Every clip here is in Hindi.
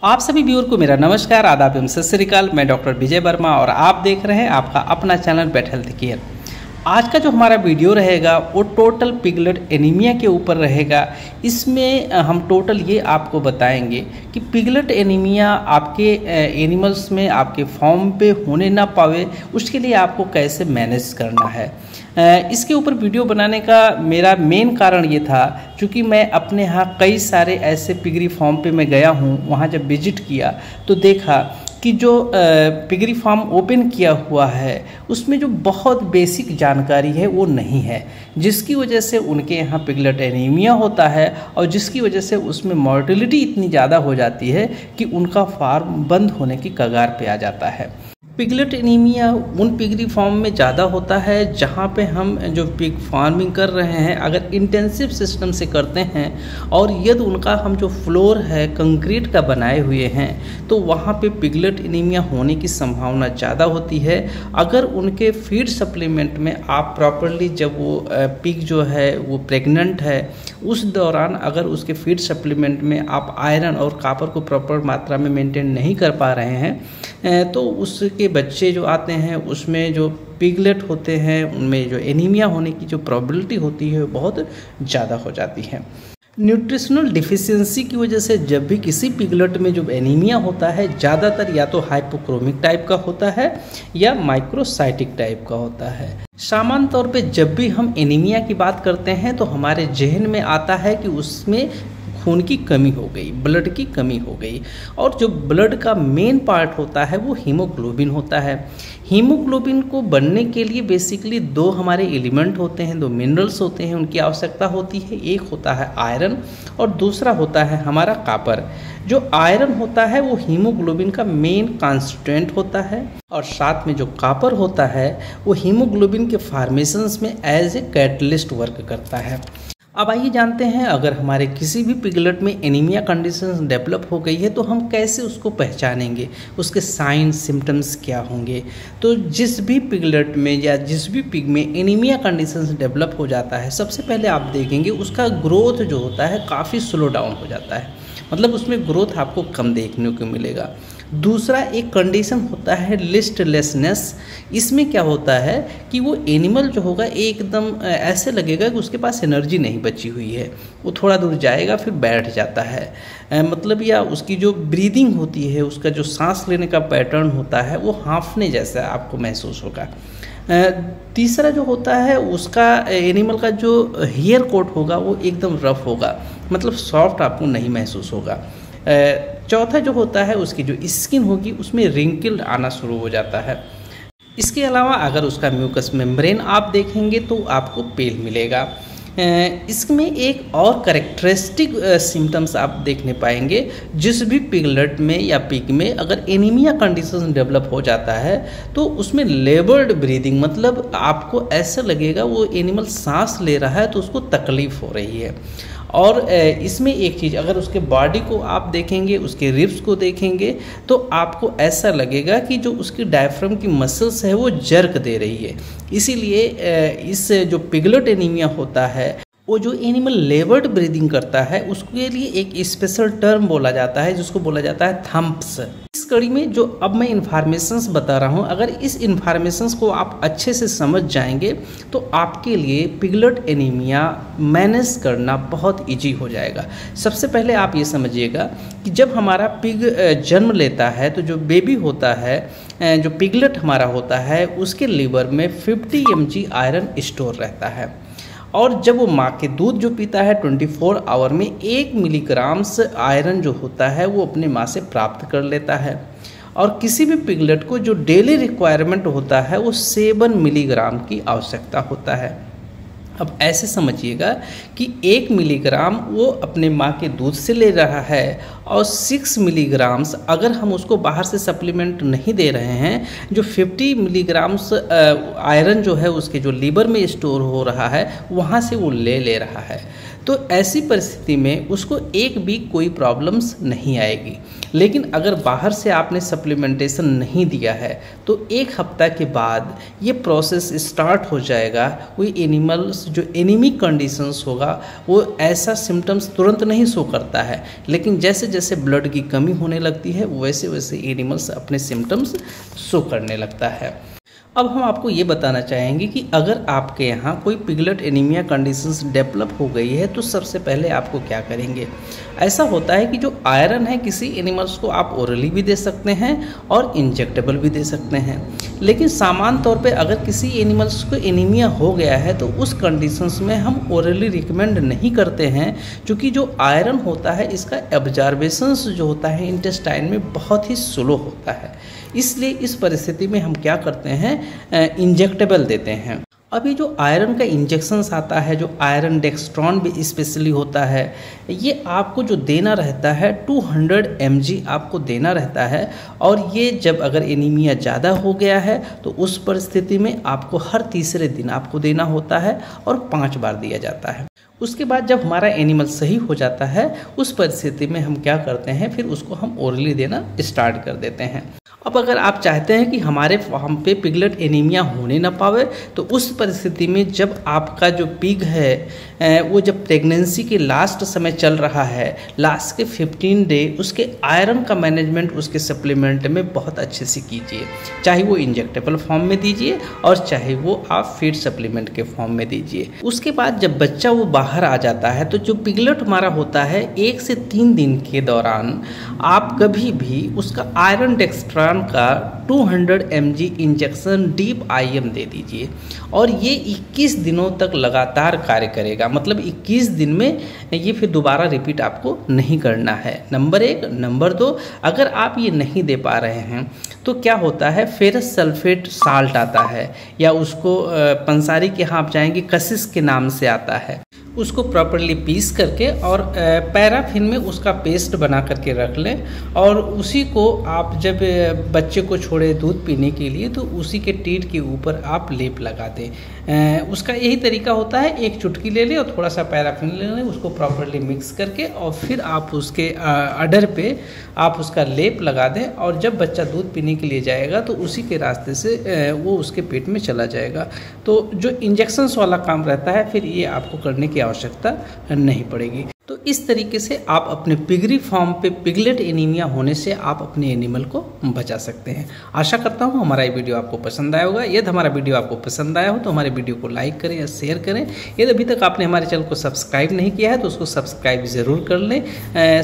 आप सभी व्यूअर को मेरा नमस्कार, आदाब एवं सत श्री अकाल। मैं डॉक्टर विजय वर्मा और आप देख रहे हैं आपका अपना चैनल बेट हेल्थ केयर। आज का जो हमारा वीडियो रहेगा वो टोटल पिगलेट एनीमिया के ऊपर रहेगा। इसमें हम टोटल ये आपको बताएंगे कि पिगलेट एनीमिया आपके एनिमल्स में आपके फार्म पे होने ना पावे, उसके लिए आपको कैसे मैनेज करना है। इसके ऊपर वीडियो बनाने का मेरा मेन कारण ये था, क्योंकि मैं अपने यहाँ कई सारे ऐसे पिगरी फार्म पे मैं गया हूँ। वहाँ जब विजिट किया तो देखा कि जो पिगरी फार्म ओपन किया हुआ है उसमें जो बहुत बेसिक जानकारी है वो नहीं है, जिसकी वजह से उनके यहाँ पिगलेट एनीमिया होता है और जिसकी वजह से उसमें मॉर्टेलिटी इतनी ज़्यादा हो जाती है कि उनका फार्म बंद होने की कगार पे आ जाता है। पिगलेट एनीमिया उन पिगरी फार्म में ज़्यादा होता है जहाँ पे हम जो पिग फार्मिंग कर रहे हैं अगर इंटेंसिव सिस्टम से करते हैं और यदि उनका हम जो फ्लोर है कंक्रीट का बनाए हुए हैं तो वहाँ पे पिगलेट एनीमिया होने की संभावना ज़्यादा होती है। अगर उनके फीड सप्लीमेंट में आप प्रॉपरली, जब वो पिग जो है वो प्रेग्नेंट है उस दौरान अगर उसके फीड सप्लीमेंट में आप आयरन और कॉपर को प्रॉपर मात्रा में मेंटेन नहीं कर पा रहे हैं तो उसके बच्चे जो आते हैं उसमें जो पिगलेट होते हैं उनमें जो एनीमिया होने की जो प्रोबेबिलिटी होती है बहुत ज़्यादा हो जाती है। न्यूट्रिशनल डिफिशियंसी की वजह से जब भी किसी पिगलेट में जो एनीमिया होता है ज़्यादातर या तो हाइपोक्रोमिक टाइप का होता है या माइक्रोसाइटिक टाइप का होता है। सामान्य तौर पे जब भी हम एनीमिया की बात करते हैं तो हमारे जहन में आता है कि उसमें खून की कमी हो गई, ब्लड की कमी हो गई। और जो ब्लड का मेन पार्ट होता है वो हीमोग्लोबिन होता है। हीमोग्लोबिन को बनने के लिए बेसिकली दो हमारे एलिमेंट होते हैं, दो मिनरल्स होते हैं, उनकी आवश्यकता होती है। एक होता है आयरन और दूसरा होता है हमारा कॉपर। जो आयरन होता है वो हीमोग्लोबिन का मेन कॉन्स्टिट्यूएंट होता है और साथ में जो कॉपर होता है वो हीमोग्लोबिन के फॉर्मेशंस में एज ए कैटलिस्ट वर्क करता है। अब आइए जानते हैं, अगर हमारे किसी भी पिगलेट में एनीमिया कंडीशन डेवलप हो गई है तो हम कैसे उसको पहचानेंगे, उसके साइन सिम्टम्स क्या होंगे। तो जिस भी पिगलेट में या जिस भी पिग में एनीमिया कंडीशन डेवलप हो जाता है, सबसे पहले आप देखेंगे उसका ग्रोथ जो होता है काफ़ी स्लो डाउन हो जाता है, मतलब उसमें ग्रोथ आपको कम देखने को मिलेगा। दूसरा एक कंडीशन होता है लिस्टलेसनेस। इसमें क्या होता है कि वो एनिमल जो होगा एकदम ऐसे लगेगा कि उसके पास एनर्जी नहीं बची हुई है, वो थोड़ा दूर जाएगा फिर बैठ जाता है, मतलब या उसकी जो ब्रीदिंग होती है, उसका जो सांस लेने का पैटर्न होता है वो हाँफने जैसा आपको महसूस होगा। तीसरा जो होता है उसका एनिमल का जो हेयर कोट होगा वो एकदम रफ होगा, मतलब सॉफ्ट आपको नहीं महसूस होगा। चौथा जो होता है उसकी जो स्किन होगी उसमें रिंकल आना शुरू हो जाता है। इसके अलावा अगर उसका म्यूकस मेम्ब्रेन आप देखेंगे तो आपको पेल मिलेगा। इसमें एक और करेक्टरिस्टिक सिम्टम्स आप देखने पाएंगे, जिस भी पिगलेट में या पिग में अगर एनीमिया कंडीशन डेवलप हो जाता है तो उसमें लेबर्ड ब्रीदिंग, मतलब आपको ऐसा लगेगा वो एनिमल सांस ले रहा है तो उसको तकलीफ हो रही है। और इसमें एक चीज़, अगर उसके बॉडी को आप देखेंगे, उसके रिब्स को देखेंगे तो आपको ऐसा लगेगा कि जो उसकी डायफ्राम की मसल्स है वो जर्क दे रही है। इसीलिए इस जो पिगलेट एनीमिया होता है वो जो एनिमल लेबर्ड ब्रीदिंग करता है उसके लिए एक स्पेशल टर्म बोला जाता है जिसको बोला जाता है थम्प्स। इस कड़ी में जो अब मैं इन्फॉर्मेशंस बता रहा हूँ, अगर इस इन्फॉर्मेशंस को आप अच्छे से समझ जाएंगे तो आपके लिए पिगलेट एनीमिया मैनेज करना बहुत इजी हो जाएगा। सबसे पहले आप ये समझिएगा कि जब हमारा पिग जन्म लेता है तो जो बेबी होता है, जो पिगलेट हमारा होता है, उसके लीवर में 50 mg आयरन स्टोर रहता है और जब वो माँ के दूध जो पीता है 24 आवर में 1 मिलीग्राम्स आयरन जो होता है वो अपने माँ से प्राप्त कर लेता है। और किसी भी पिगलेट को जो डेली रिक्वायरमेंट होता है वो 7 मिलीग्राम की आवश्यकता होता है। अब ऐसे समझिएगा कि 1 मिलीग्राम वो अपने माँ के दूध से ले रहा है और 6 मिलीग्राम्स अगर हम उसको बाहर से सप्लीमेंट नहीं दे रहे हैं, जो 50 मिलीग्राम्स आयरन जो है उसके जो लीवर में स्टोर हो रहा है वहाँ से वो ले रहा है। तो ऐसी परिस्थिति में उसको एक भी कोई प्रॉब्लम्स नहीं आएगी। लेकिन अगर बाहर से आपने सप्लीमेंटेशन नहीं दिया है तो 1 हफ्ता के बाद ये प्रोसेस स्टार्ट हो जाएगा। कोई एनिमल्स जो एनीमिक कंडीशंस होगा वो ऐसा सिम्टम्स तुरंत नहीं शो करता है, लेकिन जैसे जैसे ब्लड की कमी होने लगती है वैसे वैसे एनिमल्स अपने सिम्टम्स शो करने लगता है। अब हम आपको ये बताना चाहेंगे कि अगर आपके यहाँ कोई पिगलेट एनीमिया कंडीशंस डेवलप हो गई है तो सबसे पहले आपको क्या करेंगे। ऐसा होता है कि जो आयरन है किसी एनिमल्स को आप ओरली भी दे सकते हैं और इंजेक्टेबल भी दे सकते हैं, लेकिन सामान्य तौर पे अगर किसी एनिमल्स को एनीमिया हो गया है तो उस कंडीशंस में हम ओरली रिकमेंड नहीं करते हैं, क्योंकि जो आयरन होता है इसका एब्जॉर्बेशंस जो होता है इंटेस्टाइन में बहुत ही स्लो होता है। इसलिए इस परिस्थिति में हम क्या करते हैं, इंजेक्टेबल देते हैं। अभी जो आयरन का इंजेक्शन्स आता है, जो आयरन डेक्स्ट्रॉन भी स्पेशली होता है, ये आपको जो देना रहता है 200 mg आपको देना रहता है। और ये जब अगर एनीमिया ज़्यादा हो गया है तो उस परिस्थिति में आपको हर तीसरे दिन आपको देना होता है और 5 बार दिया जाता है। उसके बाद जब हमारा एनिमल सही हो जाता है उस परिस्थिति में हम क्या करते हैं, फिर उसको हम ओरली देना स्टार्ट कर देते हैं। अब अगर आप चाहते हैं कि हमारे फार्म पे पिगलेट एनीमिया होने ना पावे तो उस परिस्थिति में जब आपका जो पिग है वो जब प्रेगनेंसी के लास्ट समय चल रहा है, लास्ट के 15 डे, उसके आयरन का मैनेजमेंट उसके सप्लीमेंट में बहुत अच्छे से कीजिए। चाहे वो इंजेक्टेबल फॉर्म में दीजिए और चाहे वो आप फीड सप्लीमेंट के फॉर्म में दीजिए। उसके बाद जब बच्चा वो बाहर आ जाता है तो जो पिगलेट हमारा होता है 1 से 3 दिन के दौरान आप कभी भी उसका आयरन डेक्स्ट्रॉन का 200 mg इंजेक्शन डीप IM दे दीजिए और ये 21 दिनों तक लगातार कार्य करेगा। मतलब 21 दिन में ये फिर दोबारा रिपीट आपको नहीं करना है, नंबर 1। नंबर 2, अगर आप ये नहीं दे पा रहे हैं तो क्या होता है, फेरस सल्फेट साल्ट आता है या उसको पंसारी के यहाँ आप जाएंगे कशिश के नाम से आता है, उसको प्रॉपरली पीस करके और पैराफिन में उसका पेस्ट बना करके रख लें और उसी को आप जब बच्चे को छोड़े दूध पीने के लिए तो उसी के टीथ के ऊपर आप लेप लगा दें। उसका यही तरीका होता है, 1 चुटकी ले लें और थोड़ा सा पैराफिन ले लें, उसको प्रॉपरली मिक्स करके और फिर आप उसके अडर पे आप उसका लेप लगा दें और जब बच्चा दूध पीने के लिए जाएगा तो उसी के रास्ते से वो उसके पेट में चला जाएगा। तो जो इंजेक्शंस वाला काम रहता है फिर ये आपको करने की आवश्यकता नहीं पड़ेगी। तो इस तरीके से आप अपने पिगरी फार्म पे पिगलेट एनीमिया होने से आप अपने एनिमल को बचा सकते हैं। आशा करता हूँ हमारा ये वीडियो आपको पसंद आया होगा। यदि हमारा वीडियो आपको पसंद आया हो तो हमारे वीडियो को लाइक करें या शेयर करें। यदि अभी तक आपने हमारे चैनल को सब्सक्राइब नहीं किया है तो उसको सब्सक्राइब ज़रूर कर लें,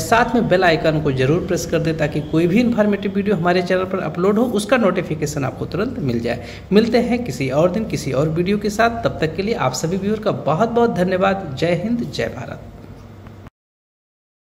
साथ में बेल आइकन को जरूर प्रेस कर दें ताकि कोई भी इन्फॉर्मेटिव वीडियो हमारे चैनल पर अपलोड हो उसका नोटिफिकेशन आपको तुरंत मिल जाए। मिलते हैं किसी और दिन किसी और वीडियो के साथ, तब तक के लिए आप सभी व्यूअर का बहुत बहुत धन्यवाद। जय हिंद, जय भारत।